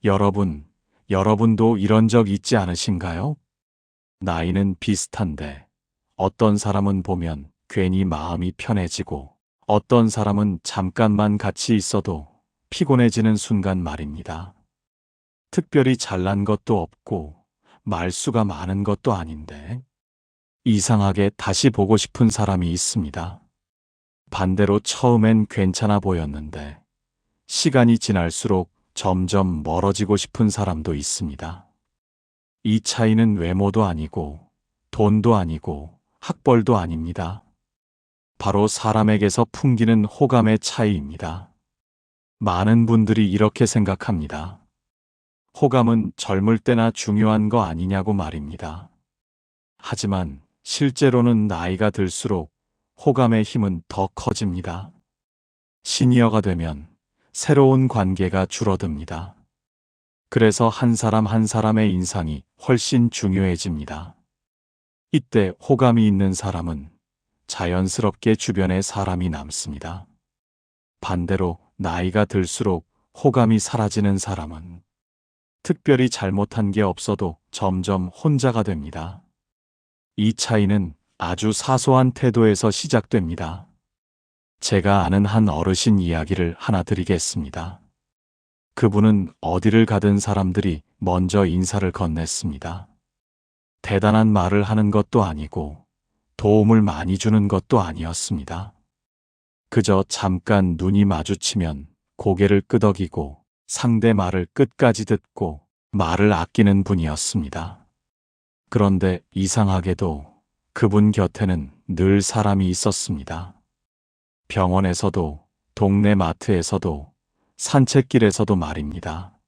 여러분도 이런 적 있지 않으신가요? 나이는 비슷한데 어떤 사람은 보면 괜히 마음이 편해지고 어떤 사람은 잠깐만 같이 있어도 피곤해지는 순간 말입니다. 특별히 잘난 것도 없고 말수가 많은 것도 아닌데 이상하게 다시 보고 싶은 사람이 있습니다. 반대로 처음엔 괜찮아 보였는데 시간이 지날수록 점점 멀어지고 싶은 사람도 있습니다. 이 차이는 외모도 아니고 돈도 아니고 학벌도 아닙니다. 바로 사람에게서 풍기는 호감의 차이입니다. 많은 분들이 이렇게 생각합니다. 호감은 젊을 때나 중요한 거 아니냐고 말입니다. 하지만 실제로는 나이가 들수록 호감의 힘은 더 커집니다. 시니어가 되면 새로운 관계가 줄어듭니다. 그래서 한 사람 한 사람의 인상이 훨씬 중요해집니다. 이때 호감이 있는 사람은 자연스럽게 주변에 사람이 남습니다. 반대로 나이가 들수록 호감이 사라지는 사람은 특별히 잘못한 게 없어도 점점 혼자가 됩니다. 이 차이는 아주 사소한 태도에서 시작됩니다. 제가 아는 한 어르신 이야기를 하나 드리겠습니다. 그분은 어디를 가든 사람들이 먼저 인사를 건넸습니다. 대단한 말을 하는 것도 아니고 도움을 많이 주는 것도 아니었습니다. 그저 잠깐 눈이 마주치면 고개를 끄덕이고 상대 말을 끝까지 듣고 말을 아끼는 분이었습니다. 그런데 이상하게도 그분 곁에는 늘 사람이 있었습니다. 병원에서도 동네 마트에서도 산책길에서도 말입니다.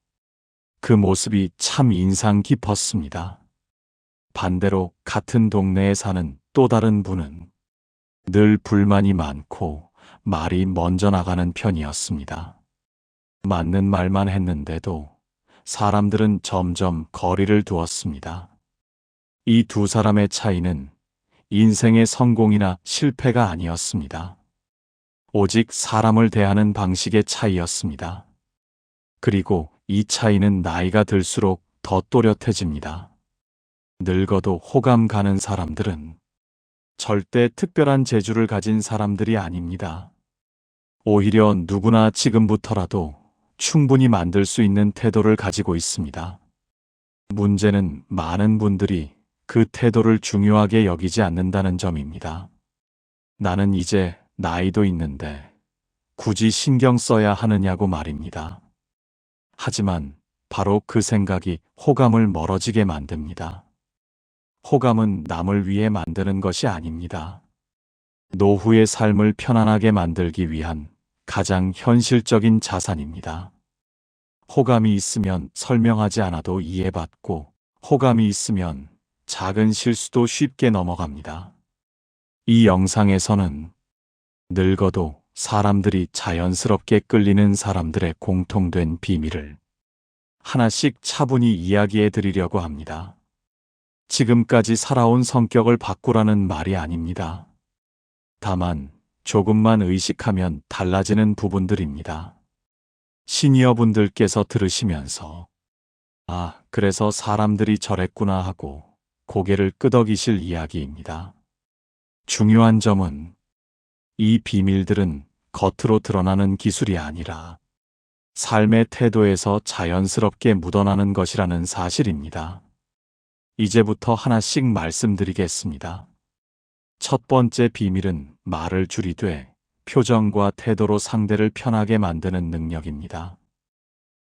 그 모습이 참 인상 깊었습니다. 반대로 같은 동네에 사는 또 다른 분은 늘 불만이 많고 말이 먼저 나가는 편이었습니다. 맞는 말만 했는데도 사람들은 점점 거리를 두었습니다. 이 두 사람의 차이는 인생의 성공이나 실패가 아니었습니다. 오직 사람을 대하는 방식의 차이였습니다. 그리고 이 차이는 나이가 들수록 더 또렷해집니다. 늙어도 호감 가는 사람들은 절대 특별한 재주를 가진 사람들이 아닙니다. 오히려 누구나 지금부터라도 충분히 만들 수 있는 태도를 가지고 있습니다. 문제는 많은 분들이 그 태도를 중요하게 여기지 않는다는 점입니다. 나는 이제 나이도 있는데 굳이 신경 써야 하느냐고 말입니다. 하지만 바로 그 생각이 호감을 멀어지게 만듭니다. 호감은 남을 위해 만드는 것이 아닙니다. 노후의 삶을 편안하게 만들기 위한 가장 현실적인 자산입니다. 호감이 있으면 설명하지 않아도 이해받고 호감이 있으면 작은 실수도 쉽게 넘어갑니다. 이 영상에서는 늙어도 사람들이 자연스럽게 끌리는 사람들의 공통된 비밀을 하나씩 차분히 이야기해 드리려고 합니다. 지금까지 살아온 성격을 바꾸라는 말이 아닙니다. 다만 조금만 의식하면 달라지는 부분들입니다. 시니어분들께서 들으시면서 아, 그래서 사람들이 저랬구나 하고 고개를 끄덕이실 이야기입니다. 중요한 점은 이 비밀들은 겉으로 드러나는 기술이 아니라 삶의 태도에서 자연스럽게 묻어나는 것이라는 사실입니다. 이제부터 하나씩 말씀드리겠습니다. 첫 번째 비밀은 말을 줄이되 표정과 태도로 상대를 편하게 만드는 능력입니다.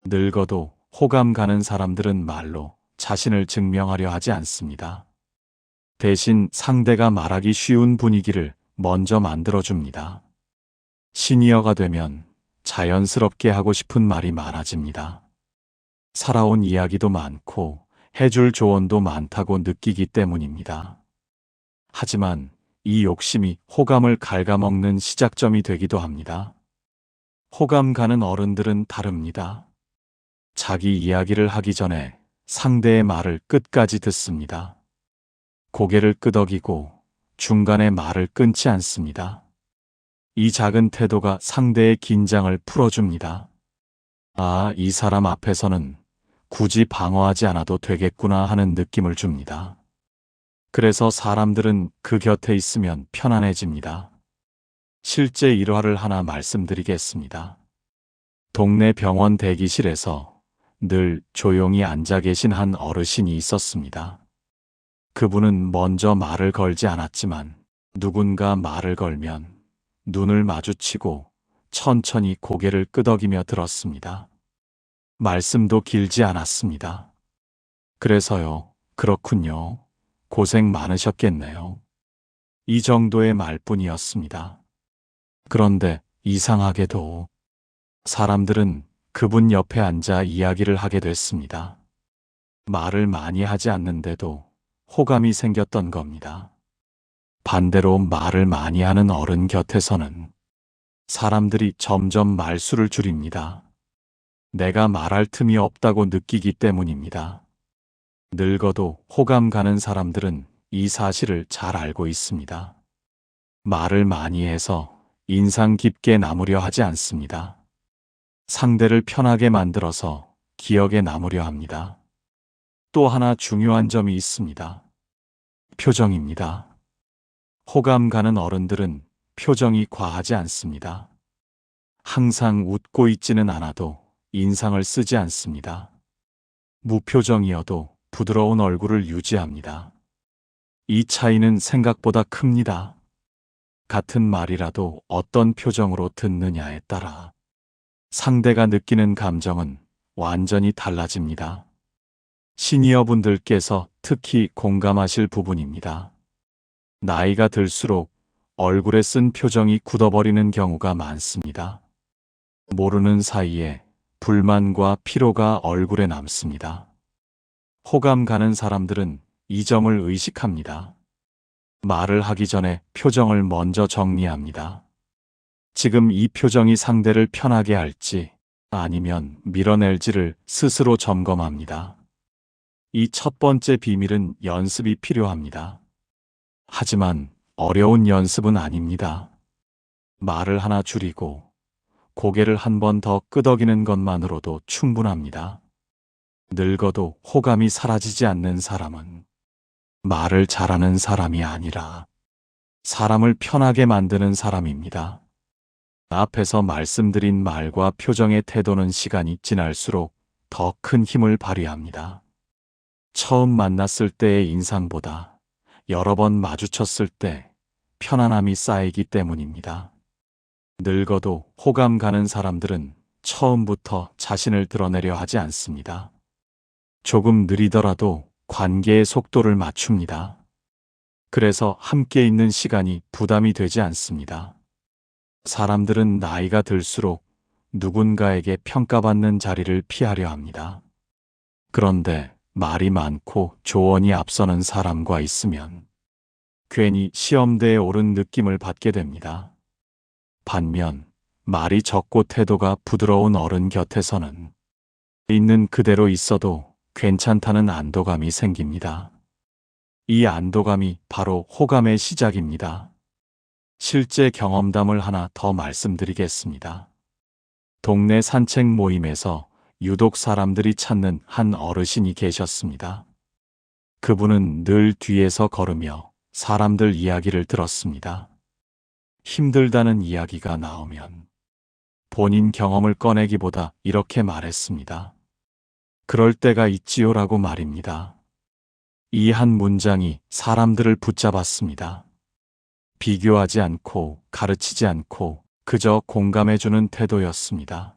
늙어도 호감 가는 사람들은 말로 자신을 증명하려 하지 않습니다. 대신 상대가 말하기 쉬운 분위기를 먼저 만들어줍니다. 시니어가 되면 자연스럽게 하고 싶은 말이 많아집니다. 살아온 이야기도 많고 해줄 조언도 많다고 느끼기 때문입니다. 하지만 이 욕심이 호감을 갉아먹는 시작점이 되기도 합니다. 호감 가는 어른들은 다릅니다. 자기 이야기를 하기 전에 상대의 말을 끝까지 듣습니다. 고개를 끄덕이고 중간에 말을 끊지 않습니다. 이 작은 태도가 상대의 긴장을 풀어줍니다. 아, 이 사람 앞에서는 굳이 방어하지 않아도 되겠구나 하는 느낌을 줍니다. 그래서 사람들은 그 곁에 있으면 편안해집니다. 실제 일화를 하나 말씀드리겠습니다. 동네 병원 대기실에서 늘 조용히 앉아 계신 한 어르신이 있었습니다. 그분은 먼저 말을 걸지 않았지만 누군가 말을 걸면 눈을 마주치고 천천히 고개를 끄덕이며 들었습니다. 말씀도 길지 않았습니다. 그래서요, 그렇군요. 고생 많으셨겠네요. 이 정도의 말뿐이었습니다. 그런데 이상하게도 사람들은 그분 옆에 앉아 이야기를 하게 됐습니다. 말을 많이 하지 않는데도 호감이 생겼던 겁니다. 반대로 말을 많이 하는 어른 곁에서는 사람들이 점점 말수를 줄입니다. 내가 말할 틈이 없다고 느끼기 때문입니다. 늙어도 호감 가는 사람들은 이 사실을 잘 알고 있습니다. 말을 많이 해서 인상 깊게 남으려 하지 않습니다. 상대를 편하게 만들어서 기억에 남으려 합니다. 또 하나 중요한 점이 있습니다. 표정입니다. 호감 가는 어른들은 표정이 과하지 않습니다. 항상 웃고 있지는 않아도 인상을 쓰지 않습니다. 무표정이어도 부드러운 얼굴을 유지합니다. 이 차이는 생각보다 큽니다. 같은 말이라도 어떤 표정으로 듣느냐에 따라 상대가 느끼는 감정은 완전히 달라집니다. 시니어분들께서 특히 공감하실 부분입니다. 나이가 들수록 얼굴에 쓴 표정이 굳어버리는 경우가 많습니다. 모르는 사이에 불만과 피로가 얼굴에 남습니다. 호감 가는 사람들은 이 점을 의식합니다. 말을 하기 전에 표정을 먼저 정리합니다. 지금 이 표정이 상대를 편하게 할지 아니면 밀어낼지를 스스로 점검합니다. 이 첫 번째 비밀은 연습이 필요합니다. 하지만 어려운 연습은 아닙니다. 말을 하나 줄이고 고개를 한 번 더 끄덕이는 것만으로도 충분합니다. 늙어도 호감이 사라지지 않는 사람은 말을 잘하는 사람이 아니라 사람을 편하게 만드는 사람입니다. 앞에서 말씀드린 말과 표정의 태도는 시간이 지날수록 더 큰 힘을 발휘합니다. 처음 만났을 때의 인상보다 여러 번 마주쳤을 때 편안함이 쌓이기 때문입니다. 늙어도 호감 가는 사람들은 처음부터 자신을 드러내려 하지 않습니다. 조금 느리더라도 관계의 속도를 맞춥니다. 그래서 함께 있는 시간이 부담이 되지 않습니다. 사람들은 나이가 들수록 누군가에게 평가받는 자리를 피하려 합니다. 그런데 말이 많고 조언이 앞서는 사람과 있으면 괜히 시험대에 오른 느낌을 받게 됩니다. 반면 말이 적고 태도가 부드러운 어른 곁에서는 있는 그대로 있어도 괜찮다는 안도감이 생깁니다. 이 안도감이 바로 호감의 시작입니다. 실제 경험담을 하나 더 말씀드리겠습니다. 동네 산책 모임에서 유독 사람들이 찾는 한 어르신이 계셨습니다. 그분은 늘 뒤에서 걸으며 사람들 이야기를 들었습니다. 힘들다는 이야기가 나오면 본인 경험을 꺼내기보다 이렇게 말했습니다. 그럴 때가 있지요라고 말입니다. 이 한 문장이 사람들을 붙잡았습니다. 비교하지 않고 가르치지 않고 그저 공감해주는 태도였습니다.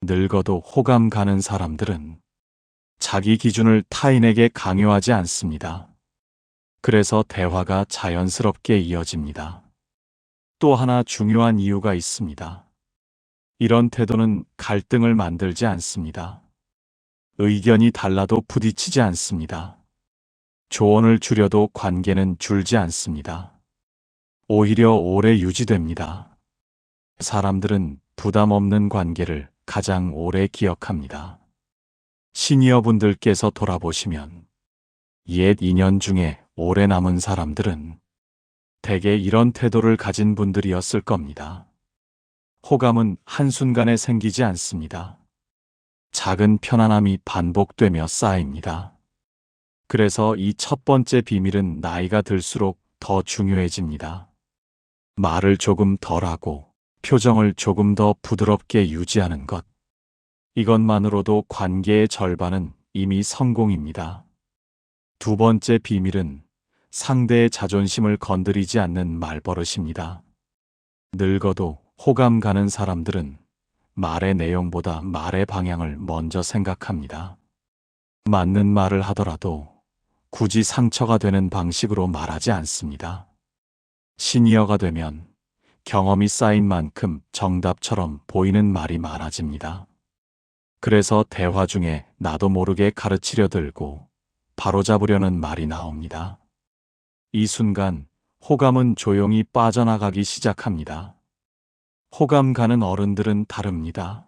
늙어도 호감 가는 사람들은 자기 기준을 타인에게 강요하지 않습니다. 그래서 대화가 자연스럽게 이어집니다. 또 하나 중요한 이유가 있습니다. 이런 태도는 갈등을 만들지 않습니다. 의견이 달라도 부딪히지 않습니다. 조언을 주려도 관계는 줄지 않습니다. 오히려 오래 유지됩니다. 사람들은 부담 없는 관계를 가장 오래 기억합니다. 시니어분들께서 돌아보시면 옛 인연 중에 오래 남은 사람들은 대개 이런 태도를 가진 분들이었을 겁니다. 호감은 한순간에 생기지 않습니다. 작은 편안함이 반복되며 쌓입니다. 그래서 이 첫 번째 비밀은 나이가 들수록 더 중요해집니다. 말을 조금 덜하고 표정을 조금 더 부드럽게 유지하는 것. 이것만으로도 관계의 절반은 이미 성공입니다. 두 번째 비밀은 상대의 자존심을 건드리지 않는 말버릇입니다. 늙어도 호감 가는 사람들은 말의 내용보다 말의 방향을 먼저 생각합니다. 맞는 말을 하더라도 굳이 상처가 되는 방식으로 말하지 않습니다. 시니어가 되면 경험이 쌓인 만큼 정답처럼 보이는 말이 많아집니다. 그래서 대화 중에 나도 모르게 가르치려 들고 바로잡으려는 말이 나옵니다. 이 순간 호감은 조용히 빠져나가기 시작합니다. 호감 가는 어른들은 다릅니다.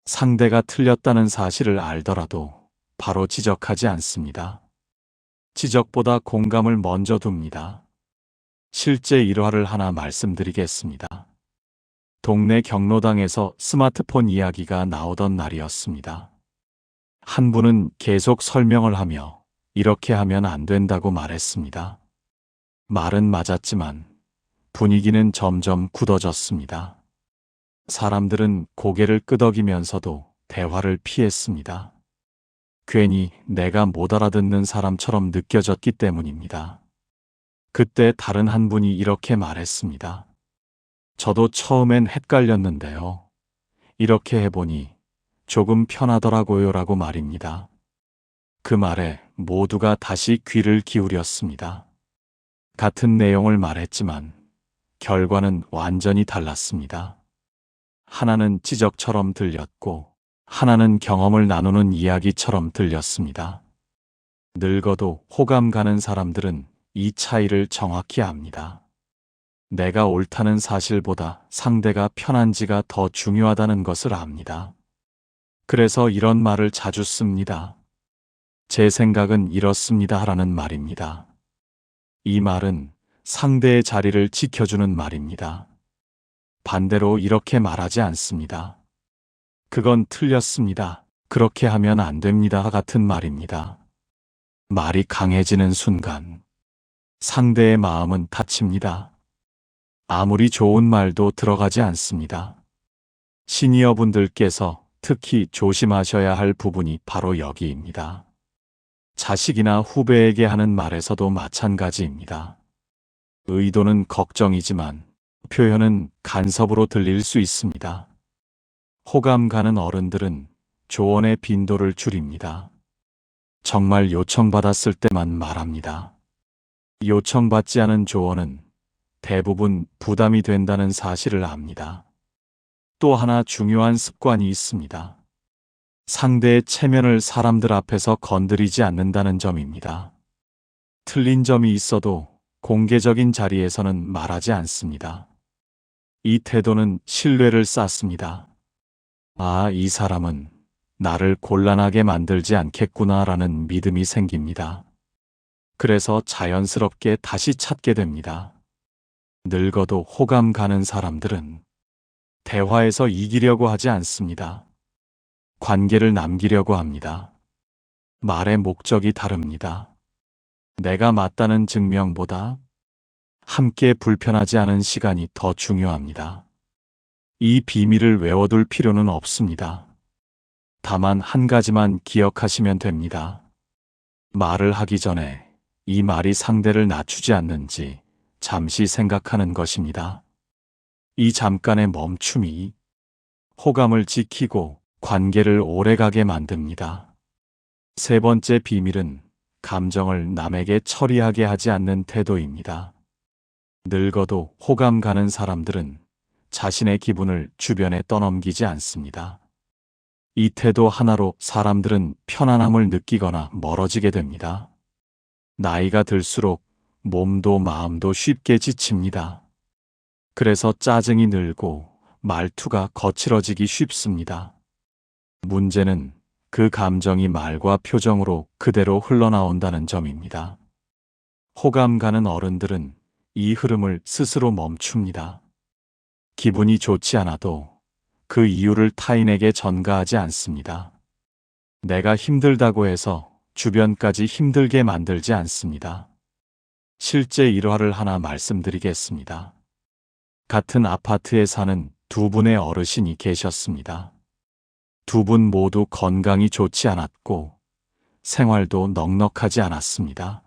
상대가 틀렸다는 사실을 알더라도 바로 지적하지 않습니다. 지적보다 공감을 먼저 둡니다. 실제 일화를 하나 말씀드리겠습니다. 동네 경로당에서 스마트폰 이야기가 나오던 날이었습니다. 한 분은 계속 설명을 하며 이렇게 하면 안 된다고 말했습니다. 말은 맞았지만 분위기는 점점 굳어졌습니다. 사람들은 고개를 끄덕이면서도 대화를 피했습니다. 괜히 내가 못 알아듣는 사람처럼 느껴졌기 때문입니다. 그때 다른 한 분이 이렇게 말했습니다. 저도 처음엔 헷갈렸는데요. 이렇게 해보니 조금 편하더라고요 라고 말입니다. 그 말에 모두가 다시 귀를 기울였습니다. 같은 내용을 말했지만 결과는 완전히 달랐습니다. 하나는 지적처럼 들렸고 하나는 경험을 나누는 이야기처럼 들렸습니다. 늙어도 호감 가는 사람들은 이 차이를 정확히 압니다. 내가 옳다는 사실보다 상대가 편한지가 더 중요하다는 것을 압니다. 그래서 이런 말을 자주 씁니다. 제 생각은 이렇습니다 라는 말입니다. 이 말은 상대의 자리를 지켜주는 말입니다. 반대로 이렇게 말하지 않습니다. 그건 틀렸습니다. 그렇게 하면 안 됩니다 같은 말입니다. 말이 강해지는 순간 상대의 마음은 다칩니다. 아무리 좋은 말도 들어가지 않습니다. 시니어분들께서 특히 조심하셔야 할 부분이 바로 여기입니다. 자식이나 후배에게 하는 말에서도 마찬가지입니다. 의도는 걱정이지만 표현은 간섭으로 들릴 수 있습니다. 호감 가는 어른들은 조언의 빈도를 줄입니다. 정말 요청받았을 때만 말합니다. 요청받지 않은 조언은 대부분 부담이 된다는 사실을 압니다. 또 하나 중요한 습관이 있습니다. 상대의 체면을 사람들 앞에서 건드리지 않는다는 점입니다. 틀린 점이 있어도 공개적인 자리에서는 말하지 않습니다. 이 태도는 신뢰를 쌓습니다. 아, 이 사람은 나를 곤란하게 만들지 않겠구나라는 믿음이 생깁니다. 그래서 자연스럽게 다시 찾게 됩니다. 늙어도 호감 가는 사람들은 대화에서 이기려고 하지 않습니다. 관계를 남기려고 합니다. 말의 목적이 다릅니다. 내가 맞다는 증명보다 함께 불편하지 않은 시간이 더 중요합니다. 이 비밀을 외워둘 필요는 없습니다. 다만 한 가지만 기억하시면 됩니다. 말을 하기 전에 이 말이 상대를 낮추지 않는지 잠시 생각하는 것입니다. 이 잠깐의 멈춤이 호감을 지키고 관계를 오래가게 만듭니다. 세 번째 비밀은 감정을 남에게 처리하게 하지 않는 태도입니다. 늙어도 호감 가는 사람들은 자신의 기분을 주변에 떠넘기지 않습니다. 이 태도 하나로 사람들은 편안함을 느끼거나 멀어지게 됩니다. 나이가 들수록 몸도 마음도 쉽게 지칩니다. 그래서 짜증이 늘고 말투가 거칠어지기 쉽습니다. 문제는 그 감정이 말과 표정으로 그대로 흘러나온다는 점입니다. 호감 가는 어른들은 이 흐름을 스스로 멈춥니다. 기분이 좋지 않아도 그 이유를 타인에게 전가하지 않습니다. 내가 힘들다고 해서 주변까지 힘들게 만들지 않습니다. 실제 일화를 하나 말씀드리겠습니다. 같은 아파트에 사는 두 분의 어르신이 계셨습니다. 두 분 모두 건강이 좋지 않았고 생활도 넉넉하지 않았습니다.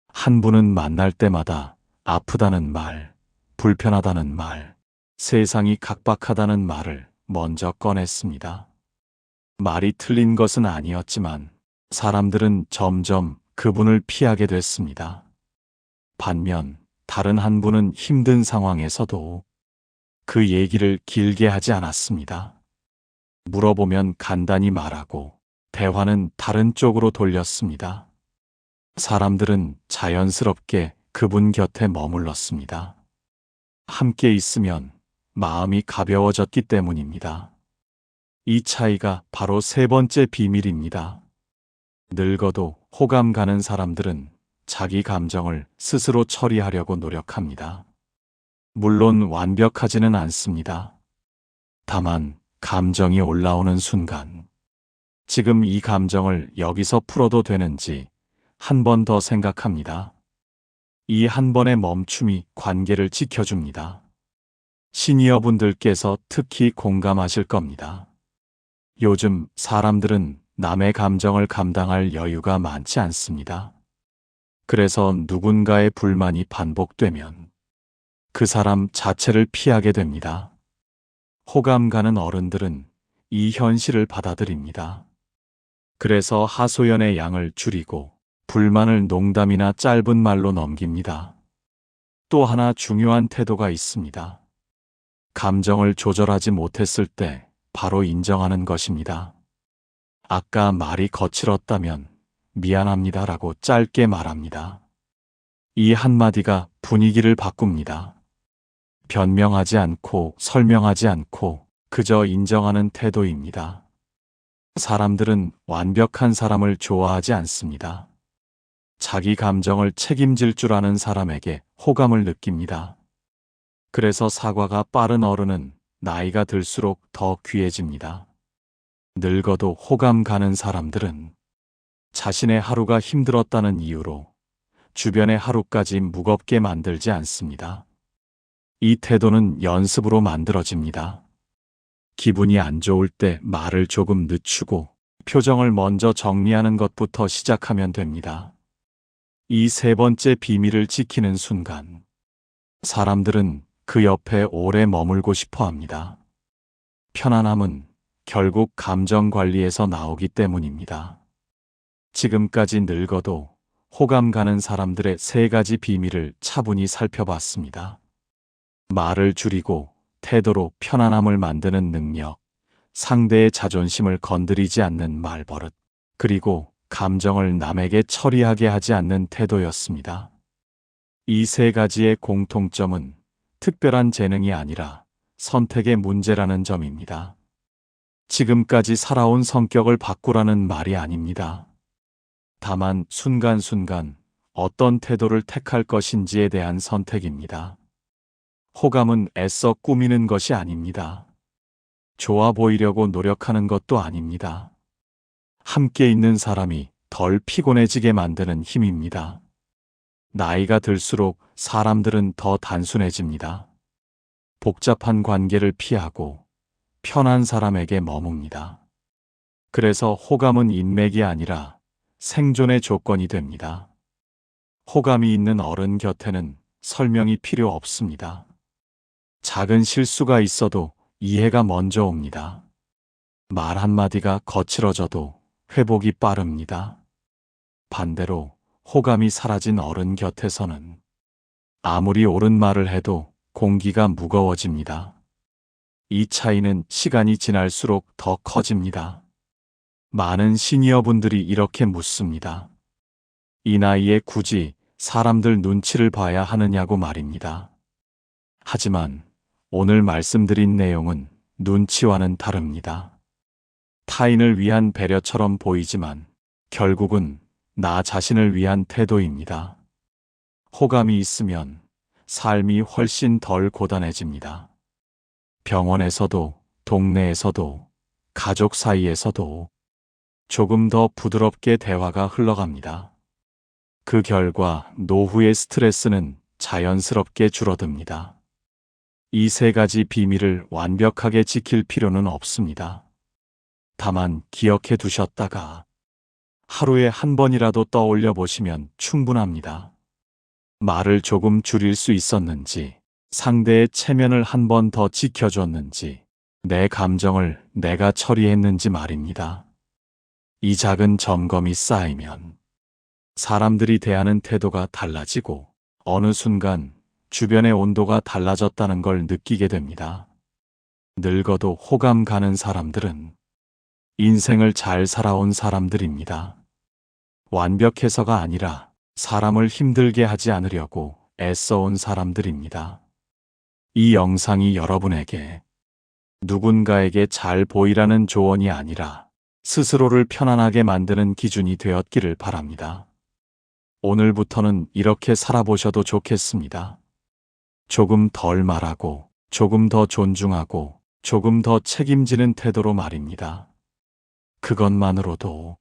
한 분은 만날 때마다 아프다는 말, 불편하다는 말, 세상이 각박하다는 말을 먼저 꺼냈습니다. 말이 틀린 것은 아니었지만 사람들은 점점 그분을 피하게 됐습니다. 반면 다른 한 분은 힘든 상황에서도 그 얘기를 길게 하지 않았습니다. 물어보면 간단히 말하고 대화는 다른 쪽으로 돌렸습니다. 사람들은 자연스럽게 그분 곁에 머물렀습니다. 함께 있으면 마음이 가벼워졌기 때문입니다. 이 차이가 바로 세 번째 비밀입니다. 늙어도 호감 가는 사람들은 자기 감정을 스스로 처리하려고 노력합니다. 물론 완벽하지는 않습니다. 다만 감정이 올라오는 순간, 지금 이 감정을 여기서 풀어도 되는지 한 번 더 생각합니다. 이 한 번의 멈춤이 관계를 지켜줍니다. 시니어분들께서 특히 공감하실 겁니다. 요즘 사람들은 남의 감정을 감당할 여유가 많지 않습니다. 그래서 누군가의 불만이 반복되면 그 사람 자체를 피하게 됩니다. 호감 가는 어른들은 이 현실을 받아들입니다. 그래서 하소연의 양을 줄이고 불만을 농담이나 짧은 말로 넘깁니다. 또 하나 중요한 태도가 있습니다. 감정을 조절하지 못했을 때 바로 인정하는 것입니다. 아까 말이 거칠었다면 미안합니다라고 짧게 말합니다. 이 한마디가 분위기를 바꿉니다. 변명하지 않고 설명하지 않고 그저 인정하는 태도입니다. 사람들은 완벽한 사람을 좋아하지 않습니다. 자기 감정을 책임질 줄 아는 사람에게 호감을 느낍니다. 그래서 사과가 빠른 어른은 나이가 들수록 더 귀해집니다. 늙어도 호감 가는 사람들은 자신의 하루가 힘들었다는 이유로 주변의 하루까지 무겁게 만들지 않습니다. 이 태도는 연습으로 만들어집니다. 기분이 안 좋을 때 말을 조금 늦추고 표정을 먼저 정리하는 것부터 시작하면 됩니다. 이 세 번째 비밀을 지키는 순간 사람들은 그 옆에 오래 머물고 싶어 합니다. 편안함은 결국 감정 관리에서 나오기 때문입니다. 지금까지 늙어도 호감 가는 사람들의 세 가지 비밀을 차분히 살펴봤습니다. 말을 줄이고 태도로 편안함을 만드는 능력, 상대의 자존심을 건드리지 않는 말버릇, 그리고 감정을 남에게 처리하게 하지 않는 태도였습니다. 이 세 가지의 공통점은 특별한 재능이 아니라 선택의 문제라는 점입니다. 지금까지 살아온 성격을 바꾸라는 말이 아닙니다. 다만 순간순간 어떤 태도를 택할 것인지에 대한 선택입니다. 호감은 애써 꾸미는 것이 아닙니다. 좋아 보이려고 노력하는 것도 아닙니다. 함께 있는 사람이 덜 피곤해지게 만드는 힘입니다. 나이가 들수록 사람들은 더 단순해집니다. 복잡한 관계를 피하고 편한 사람에게 머뭅니다. 그래서 호감은 인맥이 아니라 생존의 조건이 됩니다. 호감이 있는 어른 곁에는 설명이 필요 없습니다. 작은 실수가 있어도 이해가 먼저 옵니다. 말 한마디가 거칠어져도 회복이 빠릅니다. 반대로 호감이 사라진 어른 곁에서는 아무리 옳은 말을 해도 공기가 무거워집니다. 이 차이는 시간이 지날수록 더 커집니다. 많은 시니어분들이 이렇게 묻습니다. 이 나이에 굳이 사람들 눈치를 봐야 하느냐고 말입니다. 하지만 오늘 말씀드린 내용은 눈치와는 다릅니다. 타인을 위한 배려처럼 보이지만 결국은 나 자신을 위한 태도입니다. 호감이 있으면 삶이 훨씬 덜 고단해집니다. 병원에서도, 동네에서도, 가족 사이에서도, 조금 더 부드럽게 대화가 흘러갑니다. 그 결과 노후의 스트레스는 자연스럽게 줄어듭니다. 이 세 가지 비밀을 완벽하게 지킬 필요는 없습니다. 다만 기억해 두셨다가 하루에 한 번이라도 떠올려 보시면 충분합니다. 말을 조금 줄일 수 있었는지, 상대의 체면을 한 번 더 지켜줬는지, 내 감정을 내가 처리했는지 말입니다. 이 작은 점검이 쌓이면 사람들이 대하는 태도가 달라지고 어느 순간 주변의 온도가 달라졌다는 걸 느끼게 됩니다. 늙어도 호감 가는 사람들은 인생을 잘 살아온 사람들입니다. 완벽해서가 아니라 사람을 힘들게 하지 않으려고 애써온 사람들입니다. 이 영상이 여러분에게 누군가에게 잘 보이라는 조언이 아니라 스스로를 편안하게 만드는 기준이 되었기를 바랍니다. 오늘부터는 이렇게 살아보셔도 좋겠습니다. 조금 덜 말하고, 조금 더 존중하고, 조금 더 책임지는 태도로 말입니다. 그것만으로도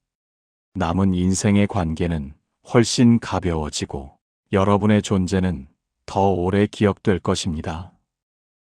남은 인생의 관계는 훨씬 가벼워지고 여러분의 존재는 더 오래 기억될 것입니다.